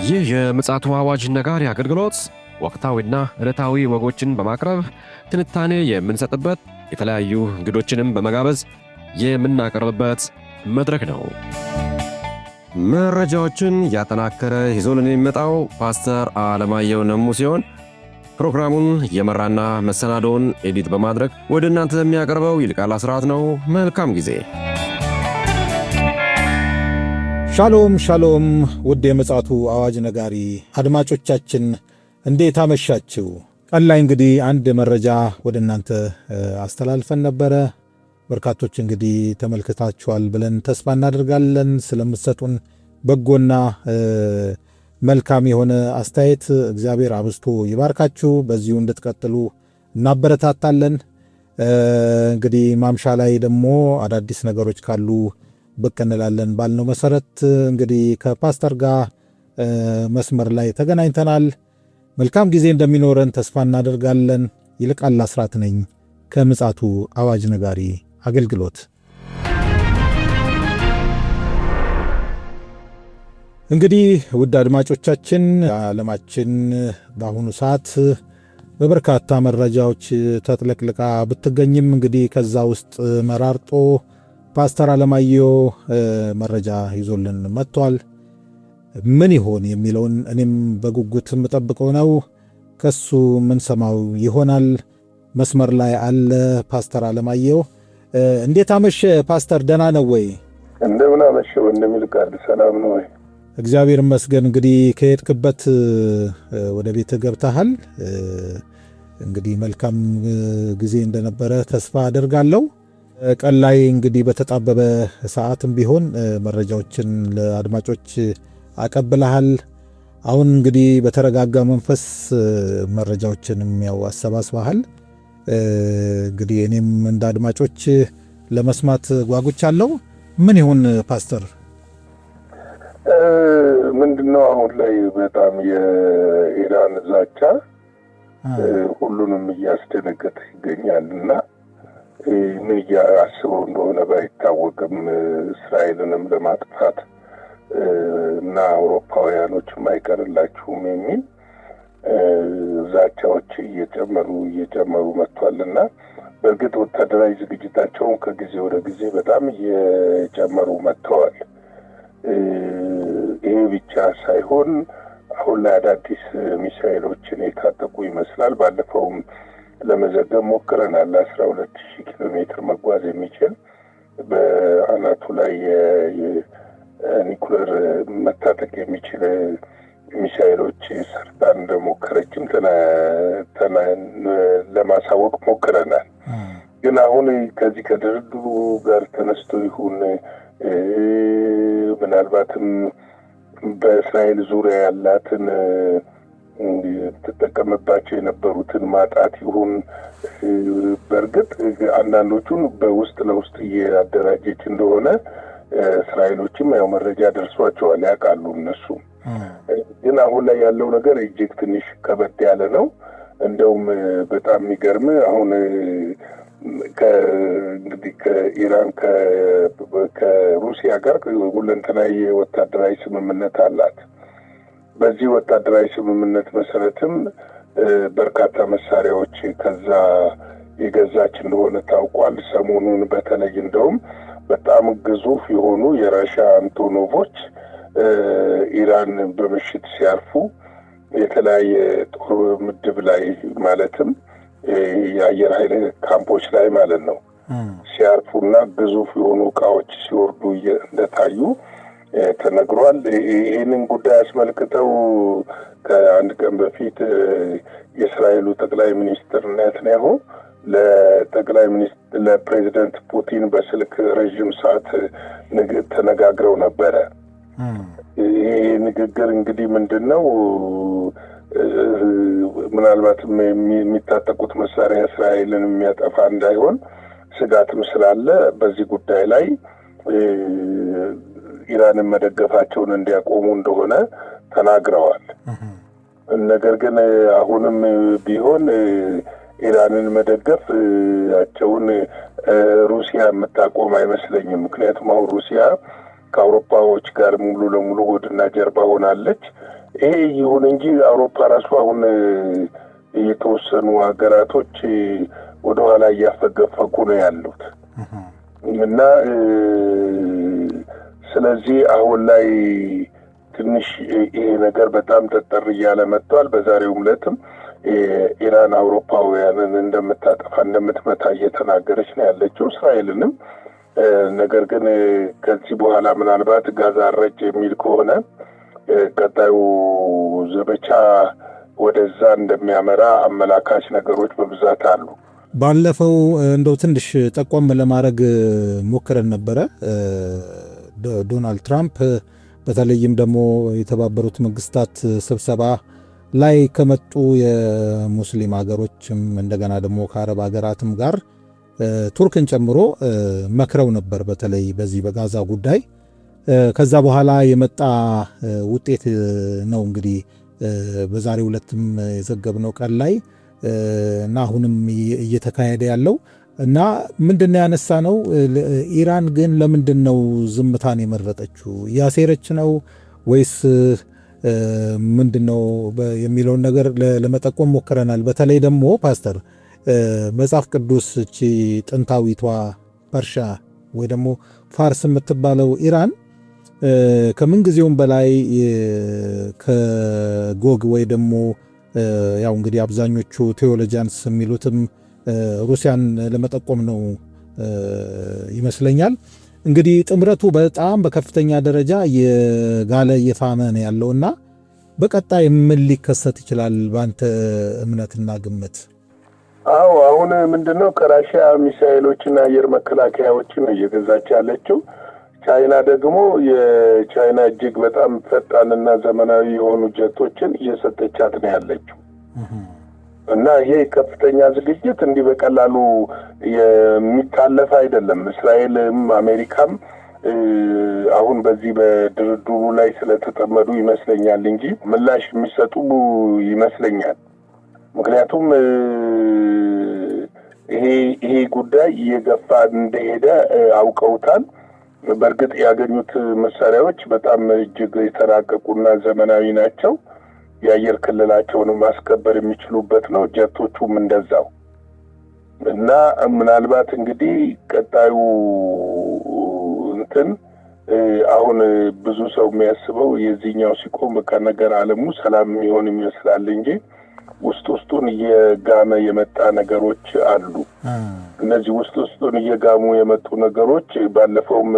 ይህ የምፅዓቱ አዋጅ ነጋሪ አገልግሎት ወቅታዊና ዕለታዊ ወጎችን በማቅረብ ትንታኔ የምንሰጥበት የተለያዩ እንግዶችንም በመጋበዝ የምናቀርብበት መድረክ ነው። መረጃዎችን ያጠናከረ ይዞልን የሚመጣው ፓስተር አለማየሁ ነሙ ሲሆን ፕሮግራሙን የመራና መሰናዶውን ኤዲት በማድረግ ወደ እናንተ የሚያቀርበው ይልቃል አስራት ነው። መልካም ጊዜ። ሻሎም ሻሎም፣ ውድ የምፅዓቱ አዋጅ ነጋሪ አድማጮቻችን እንዴት አመሻችሁ? ቀን ላይ እንግዲህ አንድ መረጃ ወደ እናንተ አስተላልፈን ነበረ። በርካቶች እንግዲህ ተመልክታችኋል ብለን ተስፋ እናደርጋለን። ስለምትሰጡን በጎና መልካም የሆነ አስተያየት እግዚአብሔር አብዝቶ ይባርካችሁ። በዚሁ እንድትቀጥሉ እናበረታታለን። እንግዲህ ማምሻ ላይ ደግሞ አዳዲስ ነገሮች ካሉ ብቅ እንላለን ባልነው መሰረት እንግዲህ ከፓስተር ጋር መስመር ላይ ተገናኝተናል። መልካም ጊዜ እንደሚኖረን ተስፋ እናደርጋለን። ይልቃል አስራት ነኝ ከምፅዓቱ አዋጅ ነጋሪ አገልግሎት። እንግዲህ ውድ አድማጮቻችን ዓለማችን በአሁኑ ሰዓት በበርካታ መረጃዎች ተጥለቅልቃ ብትገኝም እንግዲህ ከዛ ውስጥ መራርጦ ፓስተር አለማየሁ መረጃ ይዞልን መጥቷል። ምን ይሆን የሚለውን እኔም በጉጉት የምጠብቀው ነው። ከሱ ምንሰማው ይሆናል። መስመር ላይ አለ ፓስተር አለማየሁ። እንዴት አመሸ ፓስተር? ደህና ነው ወይ? እንደምን አመሸው? እንደሚልቃል ሰላም ነው ወይ? እግዚአብሔር ይመስገን። እንግዲህ ከሄድክበት ወደ ቤት ገብተሃል። እንግዲህ መልካም ጊዜ እንደነበረ ተስፋ አደርጋለሁ። ቀን ላይ እንግዲህ በተጣበበ ሰዓትም ቢሆን መረጃዎችን ለአድማጮች አቀብለሃል። አሁን እንግዲህ በተረጋጋ መንፈስ መረጃዎችንም ያው አሰባስበሃል። እንግዲህ እኔም እንደ አድማጮች ለመስማት ጓጉቻለሁ። ምን ይሁን ፓስተር? ምንድነው አሁን ላይ በጣም የኢራን ዛቻ ሁሉንም እያስደነገጠ ይገኛልና ምን እያስበው እንደሆነ ባይታወቅም እስራኤልንም ለማጥፋት እና አውሮፓውያኖችም አይቀርላችሁም የሚል ዛቻዎች እየጨመሩ መጥቷልና በእርግጥ ወታደራዊ ዝግጅታቸውን ከጊዜ ወደ ጊዜ በጣም እየጨመሩ መጥተዋል። ይሄ ብቻ ሳይሆን አሁን ላይ አዳዲስ ሚሳኤሎችን የታጠቁ ይመስላል። ባለፈውም ለመዘገብ ሞክረናል። 12,000 ኪሎ ሜትር መጓዝ የሚችል በአናቱ ላይ የኒኩለር መታጠቅ የሚችል ሚሳኤሎች ሰርታ እንደሞከረችም ለማሳወቅ ሞክረናል። ግን አሁን ከዚህ ከድርድሩ ጋር ተነስቶ ይሁን ምናልባትም በእስራኤል ዙሪያ ያላትን ትጠቀምባቸው የነበሩትን ማጣት ይሁን በእርግጥ አንዳንዶቹን በውስጥ ለውስጥ እያደራጀች እንደሆነ እስራኤሎችም ያው መረጃ ደርሷቸዋል፣ ያውቃሉ እነሱ። ግን አሁን ላይ ያለው ነገር እጅግ ትንሽ ከበድ ያለ ነው። እንደውም በጣም የሚገርም አሁን እንግዲህ ከኢራን ከሩሲያ ጋር ሁለንተናዊ ወታደራዊ ስምምነት አላት። በዚህ ወታደራዊ ስምምነት መሰረትም በርካታ መሳሪያዎች ከዛ የገዛች እንደሆነ ታውቋል። ሰሞኑን በተለይ እንደውም በጣም ግዙፍ የሆኑ የራሻ አንቶኖቮች ኢራን በምሽት ሲያርፉ የተለያየ ጦር ምድብ ላይ ማለትም የአየር ኃይል ካምፖች ላይ ማለት ነው ሲያርፉና ግዙፍ የሆኑ እቃዎች ሲወርዱ እንደታዩ ተነግሯል። ይህንን ጉዳይ አስመልክተው ከአንድ ቀን በፊት የእስራኤሉ ጠቅላይ ሚኒስትር ኔታንያሁ ለፕሬዚደንት ፑቲን በስልክ ረዥም ሰዓት ተነጋግረው ነበረ። ይህ ንግግር እንግዲህ ምንድን ነው? ምናልባትም የሚታጠቁት መሳሪያ እስራኤልን የሚያጠፋ እንዳይሆን ስጋትም ስላለ በዚህ ጉዳይ ላይ ኢራንን መደገፋቸውን እንዲያቆሙ እንደሆነ ተናግረዋል። ነገር ግን አሁንም ቢሆን ኢራንን መደገፋቸውን ሩሲያ የምታቆም አይመስለኝም። ምክንያቱም አሁን ሩሲያ ከአውሮፓዎች ጋር ሙሉ ለሙሉ ሆድና ጀርባ ሆናለች። ይሄ ይሁን እንጂ አውሮፓ ራሱ አሁን የተወሰኑ ሀገራቶች ወደኋላ እያፈገፈጉ ነው ያሉት እና ስለዚህ አሁን ላይ ትንሽ ይሄ ነገር በጣም ጠጠር እያለ መጥቷል። በዛሬው ዕለትም ኢራን አውሮፓውያንን እንደምታጠፋ እንደምትመታ እየተናገረች ነው ያለችው እስራኤልንም። ነገር ግን ከዚህ በኋላ ምናልባት ጋዛ ረጭ የሚል ከሆነ ቀጣዩ ዘመቻ ወደዛ እንደሚያመራ አመላካች ነገሮች በብዛት አሉ። ባለፈው እንደው ትንሽ ጠቆም ለማድረግ ሞክረን ነበረ። ዶናልድ ትራምፕ በተለይም ደግሞ የተባበሩት መንግስታት ስብሰባ ላይ ከመጡ የሙስሊም ሀገሮችም እንደገና ደግሞ ከአረብ ሀገራትም ጋር ቱርክን ጨምሮ መክረው ነበር፣ በተለይ በዚህ በጋዛ ጉዳይ። ከዛ በኋላ የመጣ ውጤት ነው እንግዲህ በዛሬው ዕለትም የዘገብነው ቀን ላይ እና አሁንም እየተካሄደ ያለው እና ምንድነው ያነሳ ነው። ኢራን ግን ለምንድን ነው ዝምታን የመረጠችው? እያሴረች ነው ወይስ ምንድነው የሚለውን ነገር ለመጠቆም ሞክረናል። በተለይ ደግሞ ፓስተር መጽሐፍ ቅዱስ እቺ ጥንታዊቷ ፐርሻ ወይ ደግሞ ፋርስ የምትባለው ኢራን ከምን ጊዜውም በላይ ከጎግ ወይ ደግሞ ያው እንግዲህ አብዛኞቹ ቴዎሎጂያንስ የሚሉትም ሩሲያን ለመጠቆም ነው ይመስለኛል። እንግዲህ ጥምረቱ በጣም በከፍተኛ ደረጃ የጋለ የፋመ ነው ያለውና በቀጣይ ምን ሊከሰት ይችላል ባንተ እምነትና ግምት? አዎ አሁን ምንድነው ከራሽያ ሚሳኤሎችና አየር መከላከያዎችን እየገዛች ያለችው። ቻይና ደግሞ የቻይና እጅግ በጣም ፈጣንና ዘመናዊ የሆኑ ጀቶችን እየሰጠቻት ነው ያለችው እና ይሄ ከፍተኛ ዝግጅት እንዲህ በቀላሉ የሚታለፍ አይደለም። እስራኤልም አሜሪካም አሁን በዚህ በድርድሩ ላይ ስለተጠመዱ ይመስለኛል እንጂ ምላሽ የሚሰጡ ይመስለኛል። ምክንያቱም ይሄ ጉዳይ እየገፋ እንደሄደ አውቀውታል። በእርግጥ ያገኙት መሳሪያዎች በጣም እጅግ የተራቀቁና ዘመናዊ ናቸው። የአየር ክልላቸውን ማስከበር የሚችሉበት ነው። ጀቶቹም እንደዛው እና ምናልባት እንግዲህ ቀጣዩ እንትን አሁን ብዙ ሰው የሚያስበው የዚህኛው ሲቆም በቃ ነገር ዓለሙ ሰላም የሚሆን ይመስላል እንጂ ውስጡን እየጋመ የመጣ ነገሮች አሉ። እነዚህ ውስጡን እየጋሙ የመጡ ነገሮች ባለፈውም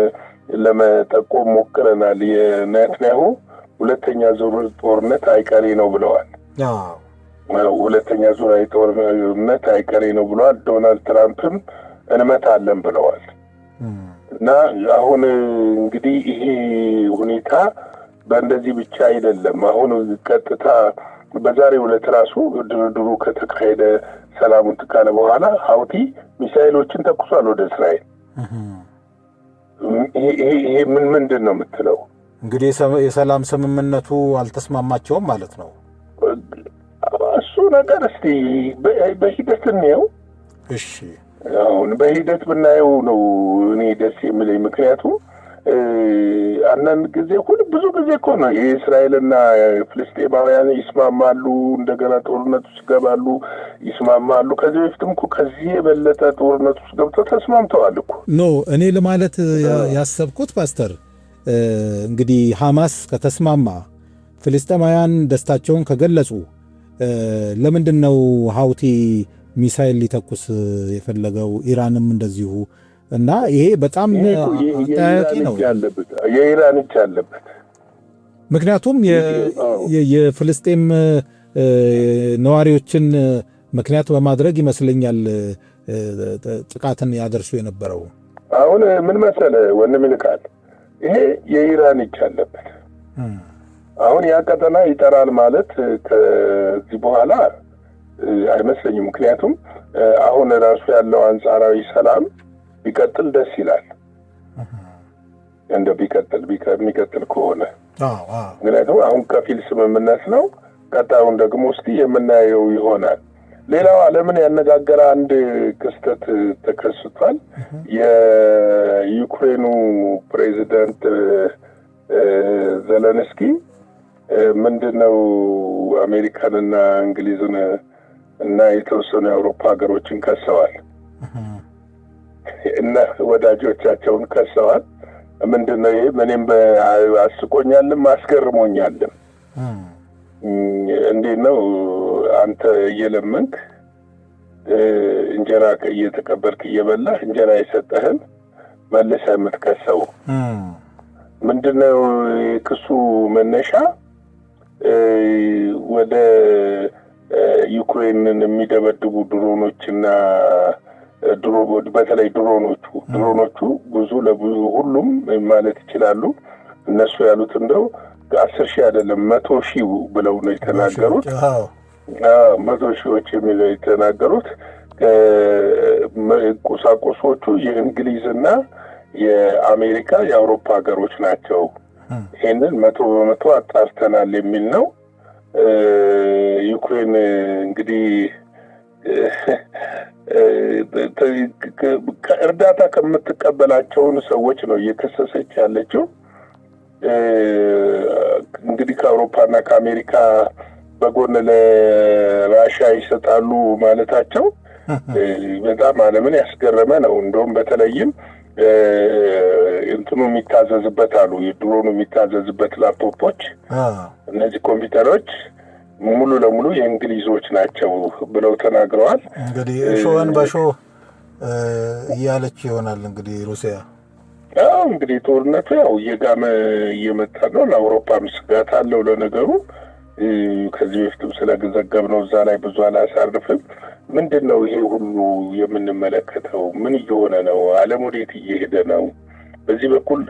ለመጠቆም ሞክረናል። የኔታንያሁ ሁለተኛ ዙር ጦርነት አይቀሬ ነው ብለዋል። ሁለተኛ ዙር ጦርነት አይቀሬ ነው ብለዋል። ዶናልድ ትራምፕም እንመታለን ብለዋል። እና አሁን እንግዲህ ይሄ ሁኔታ በእንደዚህ ብቻ አይደለም። አሁን ቀጥታ በዛሬው ዕለት ራሱ ድርድሩ ከተካሄደ ሰላሙን ካለ በኋላ ሀውቲ ሚሳኤሎችን ተኩሷል ወደ እስራኤል። ይሄ ምንድን ነው የምትለው? እንግዲህ የሰላም ስምምነቱ አልተስማማቸውም ማለት ነው። እሱ ነገር እስቲ በሂደት እንየው። እሺ አሁን በሂደት ብናየው ነው እኔ ደስ የሚለኝ። ምክንያቱም አንዳንድ ጊዜ ብዙ ጊዜ እኮ ነው የእስራኤልና ፍልስጤማውያን ይስማማሉ፣ እንደገና ጦርነት ውስጥ ይገባሉ፣ ይስማማሉ። ከዚህ በፊትም እኮ ከዚህ የበለጠ ጦርነት ውስጥ ገብተው ተስማምተዋል እኮ። እኔ ለማለት ያሰብኩት ፓስተር እንግዲህ ሐማስ ከተስማማ፣ ፍልስጤማውያን ደስታቸውን ከገለጹ ለምንድን ነው ሀውቲ ሚሳይል ሊተኩስ የፈለገው? ኢራንም እንደዚሁ እና ይሄ በጣም አጠያያቂ ነው። የኢራን እጅ አለበት። ምክንያቱም የፍልስጤም ነዋሪዎችን ምክንያት በማድረግ ይመስለኛል ጥቃትን ያደርሱ የነበረው። አሁን ምን መሰለ ወንድም ይልቃል፣ ይሄ የኢራን እጅ አለበት። አሁን ያ ቀጠና ይጠራል ማለት ከዚህ በኋላ አይመስለኝም። ምክንያቱም አሁን ራሱ ያለው አንጻራዊ ሰላም ቢቀጥል ደስ ይላል። እንደው የሚቀጥል ከሆነ ምክንያቱም አሁን ከፊል ስምምነት ነው። ቀጣዩን ደግሞ እስቲ የምናየው ይሆናል። ሌላው ዓለምን ያነጋገረ አንድ ክስተት ተከስቷል። የዩክሬኑ ፕሬዚዳንት ዘለንስኪ ምንድነው አሜሪካንና እንግሊዝን እና የተወሰኑ የአውሮፓ ሀገሮችን ከሰዋል እና ወዳጆቻቸውን ከሰዋል። ምንድነው ይሄ? ምንም አስቆኛልም አስገርሞኛልም። እንዴት ነው አንተ እየለመንክ እንጀራ እየተቀበልክ እየበላህ እንጀራ የሰጠህን መልሰህ የምትከሰው? ምንድነው የክሱ መነሻ? ወደ ዩክሬንን የሚደበድቡ ድሮኖችና በተለይ ድሮኖቹ ብዙ ሁሉም ማለት ይችላሉ። እነሱ ያሉት እንደው 10,000 አይደለም 100,000 ብለው ነው የተናገሩት። 100,000 የሚለው የተናገሩት። ቁሳቁሶቹ የእንግሊዝና የአሜሪካ የአውሮፓ ሀገሮች ናቸው። ይሄንን 100% አጣርተናል የሚል ነው። ዩክሬን እንግዲህ ከእርዳታ ከምትቀበላቸውን ሰዎች ነው እየከሰሰች ያለችው። እንግዲህ ከአውሮፓና ከአሜሪካ በጎን ለራሻ ይሰጣሉ ማለታቸው በጣም ዓለምን ያስገረመ ነው። እንደውም በተለይም እንትኑ የሚታዘዝበት አሉ የድሮኑ የሚታዘዝበት ላፕቶፖች፣ እነዚህ ኮምፒውተሮች ሙሉ ለሙሉ የእንግሊዞች ናቸው ብለው ተናግረዋል። እንግዲህ ሾን በሾ እያለች ይሆናል እንግዲህ ሩሲያ። እንግዲህ ጦርነቱ ያው እየጋመ እየመጣ ነው። ለአውሮፓም ስጋት አለው። ለነገሩ ከዚህ በፊትም ስለዘገብነው እዛ ላይ ብዙ አላሳርፍም። ምንድነው ይሄ ሁሉ የምንመለከተው? ምን እየሆነ ነው? ዓለም ወዴት እየሄደ ነው? በዚህ በኩል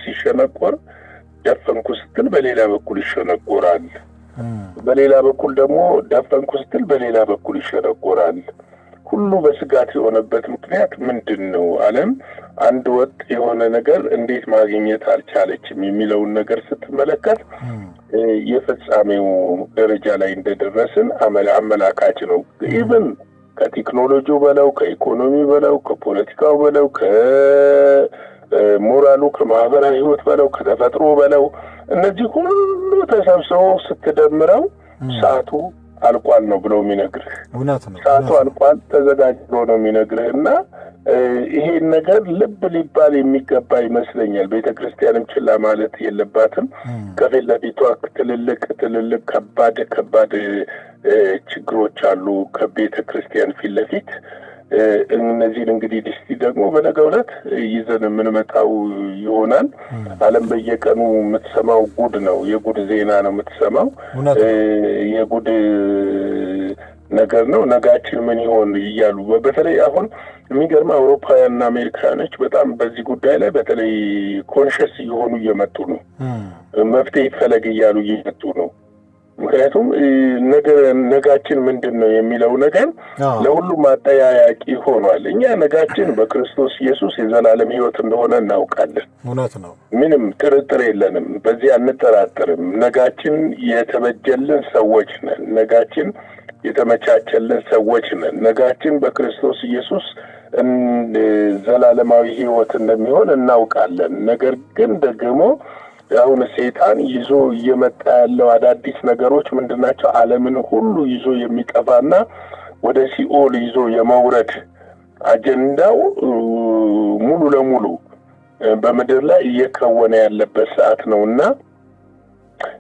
ሲሸነቆር ደፈንኩ ስትል በሌላ በኩል ይሸነቆራል። በሌላ በኩል ደግሞ ደፈንኩ ስትል በሌላ በኩል ይሸነቆራል። ሁሉ በስጋት የሆነበት ምክንያት ምንድን ነው? ዓለም አንድ ወጥ የሆነ ነገር እንዴት ማግኘት አልቻለችም የሚለውን ነገር ስትመለከት የፍጻሜው ደረጃ ላይ እንደደረስን አመላካች ነው። ኢቭን ከቴክኖሎጂው በለው፣ ከኢኮኖሚ በለው፣ ከፖለቲካው በለው፣ ከሞራሉ፣ ከማህበራዊ ህይወት በለው፣ ከተፈጥሮ በለው፣ እነዚህ ሁሉ ተሰብስበው ስትደምረው ሰዓቱ አልቋል ነው ብሎ የሚነግርህ። ሰዓቱ አልቋል ተዘጋጅ ብሎ ነው የሚነግርህ። እና ይሄን ነገር ልብ ሊባል የሚገባ ይመስለኛል። ቤተክርስቲያንም ችላ ማለት የለባትም። ከፊት ለፊቷ ትልልቅ ከባድ ችግሮች አሉ ከቤተ ክርስቲያን ፊት ለፊት። እነዚህን እንግዲህ ድስቲ ደግሞ በነገው ዕለት ይዘን የምንመጣው ይሆናል። ዓለም በየቀኑ የምትሰማው ጉድ ነው። የጉድ ዜና ነው የምትሰማው። የጉድ ነገር ነው። ነጋችን ምን ይሆን እያሉ በተለይ አሁን የሚገርም አውሮፓውያንና አሜሪካኖች በጣም በዚህ ጉዳይ ላይ በተለይ ኮንሽስ እየሆኑ እየመጡ ነው። መፍትሄ ይፈለግ እያሉ እየመጡ ነው። ምክንያቱም ነጋችን ምንድን ነው የሚለው ነገር ለሁሉም አጠያያቂ ሆኗል። እኛ ነጋችን በክርስቶስ ኢየሱስ የዘላለም ሕይወት እንደሆነ እናውቃለን። እውነት ነው። ምንም ጥርጥር የለንም። በዚህ አንጠራጠርም። ነጋችን የተበጀልን ሰዎች ነን። ነጋችን የተመቻቸልን ሰዎች ነን። ነጋችን በክርስቶስ ኢየሱስ ዘላለማዊ ሕይወት እንደሚሆን እናውቃለን። ነገር ግን ደግሞ አሁን ሰይጣን ይዞ እየመጣ ያለው አዳዲስ ነገሮች ምንድናቸው? ዓለምን ሁሉ ይዞ የሚጠፋና ወደ ሲኦል ይዞ የመውረድ አጀንዳው ሙሉ ለሙሉ በምድር ላይ እየከወነ ያለበት ሰዓት ነውና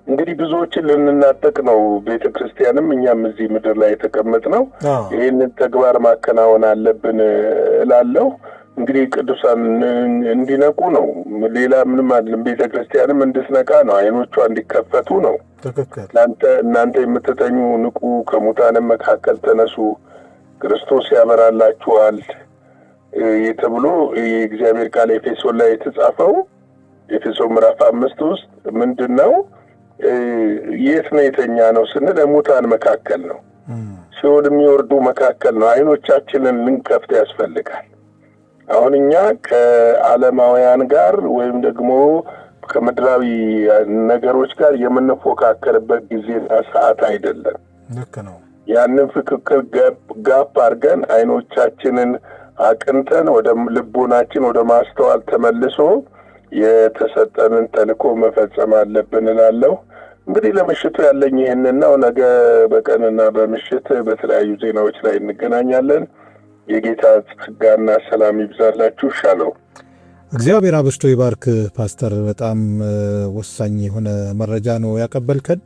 እንግዲህ ብዙዎችን ልንናጠቅ ነው። ቤተክርስቲያንም እኛም እዚህ ምድር ላይ የተቀመጥነው ይህንን ተግባር ማከናወን አለብን እላለሁ። እንግዲህ ቅዱሳን እንዲነቁ ነው። ሌላ ምንም አይደለም። ቤተክርስቲያንም እንድትነቃ ነው። አይኖቿ እንዲከፈቱ ነው። እናንተ የምትተኙ ንቁ፣ ከሙታንም መካከል ተነሱ፣ ክርስቶስ ያበራላችኋል ተብሎ የእግዚአብሔር ቃል ኤፌሶን ላይ የተጻፈው ኤፌሶን ምዕራፍ 5 ውስጥ ምንድን ነው? የት ነው የተኛ ነው ስንል ሙታን መካከል ነው፣ ሲኦል የሚወርዱ መካከል ነው። አይኖቻችንን ልንከፍት ያስፈልጋል። አሁን እኛ ከዓለማውያን ጋር ወይም ደግሞ ከምድራዊ ነገሮች ጋር የምንፎካከርበት ጊዜና ሰዓት አይደለም። ልክ ነው። ያንን ፍክክር ጋፕ አድርገን አይኖቻችንን አቅንተን ወደ ልቦናችን ወደ ማስተዋል ተመልሶ የተሰጠንን ተልእኮ መፈጸም አለብን እላለሁ። እንግዲህ ለምሽቱ ያለኝ ይህንን ነው። ነገ በቀንና በምሽት በተለያዩ ዜናዎች ላይ እንገናኛለን። የጌታ ጸጋና ሰላም ይብዛላችሁ። ሻሎም። እግዚአብሔር አብዝቶ ይባርክ ፓስተር። በጣም ወሳኝ የሆነ መረጃ ነው ያቀበልከን።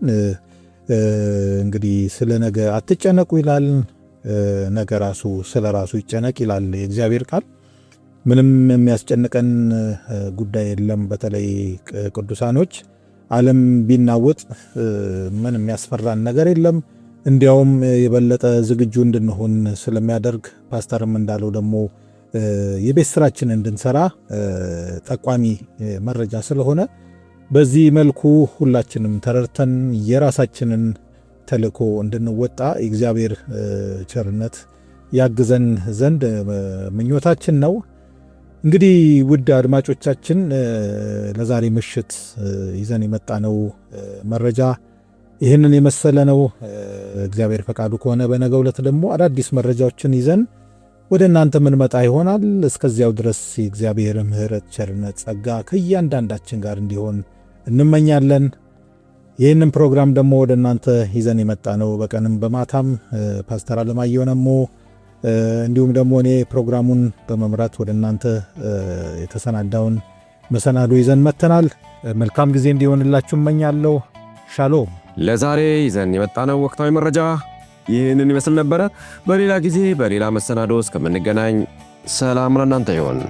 እንግዲህ ስለ ነገ አትጨነቁ ይላል። ነገ ራሱ ስለ ራሱ ይጨነቅ ይላል የእግዚአብሔር ቃል። ምንም የሚያስጨንቀን ጉዳይ የለም። በተለይ ቅዱሳኖች ዓለም ቢናወጥ ምን የሚያስፈራን ነገር የለም። እንዲያውም የበለጠ ዝግጁ እንድንሆን ስለሚያደርግ ፓስተርም እንዳለው ደግሞ የቤት ስራችን እንድንሰራ ጠቋሚ መረጃ ስለሆነ በዚህ መልኩ ሁላችንም ተረድተን የራሳችንን ተልእኮ እንድንወጣ የእግዚአብሔር ቸርነት ያግዘን ዘንድ ምኞታችን ነው። እንግዲህ ውድ አድማጮቻችን ለዛሬ ምሽት ይዘን የመጣነው መረጃ ይህንን የመሰለ ነው። እግዚአብሔር ፈቃዱ ከሆነ በነገው ዕለት ደግሞ አዳዲስ መረጃዎችን ይዘን ወደ እናንተ ምንመጣ ይሆናል። እስከዚያው ድረስ የእግዚአብሔር ምሕረት፣ ቸርነት፣ ጸጋ ከእያንዳንዳችን ጋር እንዲሆን እንመኛለን። ይህንን ፕሮግራም ደግሞ ወደ እናንተ ይዘን የመጣ ነው በቀንም በማታም ፓስተር አለማየሁ ነሞ እንዲሁም ደግሞ እኔ ፕሮግራሙን በመምራት ወደ እናንተ የተሰናዳውን መሰናዶ ይዘን መተናል። መልካም ጊዜ እንዲሆንላችሁ እመኛለሁ። ሻሎም። ለዛሬ ይዘን የመጣነው ወቅታዊ መረጃ ይህንን ይመስል ነበረ። በሌላ ጊዜ በሌላ መሰናዶ እስከምንገናኝ ሰላም ለእናንተ ይሆን።